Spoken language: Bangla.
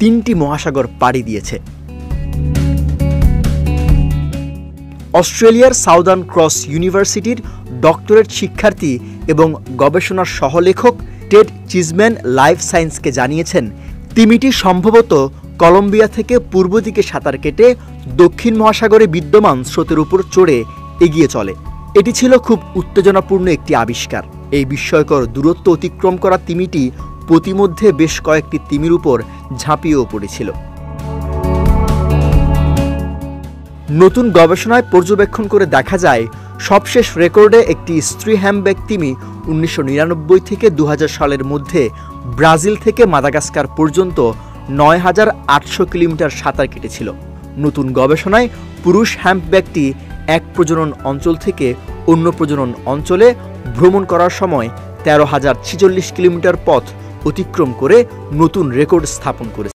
3টি মহাসাগর পাড়ি দিয়েছে। অস্ট্রেলিয়ার সাউদার্ন ক্রস ইউনিভার্সিটির ডক্টরেট শিক্ষার্থী এবং গবেষণার সহলেখক টেড চিজম্যান লাইফ সায়েন্সকে জানিয়েছেন, তিমিটি সম্ভবত কলম্বিয়া থেকে পূর্ব দিকে সাঁতার কেটে দক্ষিণ মহাসাগরে বিদ্যমান স্রোতের উপর চড়ে এগিয়ে চলে। এটি ছিল খুব উত্তেজনাপূর্ণ একটি আবিষ্কার। এই বিস্ময়কর দূরত্ব অতিক্রম করা তিমিটি পথিমধ্যে বেশ কয়েকটি তিমির উপর ঝাঁপিয়েও পড়েছিল। নতুন গবেষণায় পর্যবেক্ষণ করে দেখা যায়, সবশেষ রেকর্ডে একটি স্ত্রী হ্যামব্যাক তিমি 1999 থেকে 2000 সালের মধ্যে ব্রাজিল থেকে মাদাগাস্কার পর্যন্ত 9800 কিলোমিটার সাঁতার কেটেছিল। নতুন গবেষণায় পুরুষ হ্যাম্পব্যাকটি এক প্রজনন অঞ্চল থেকে অন্য প্রজনন অঞ্চলে ভ্রমণ করার সময় 13,046 কিলোমিটার পথ অতিক্রম করে নতুন রেকর্ড স্থাপন করেছে।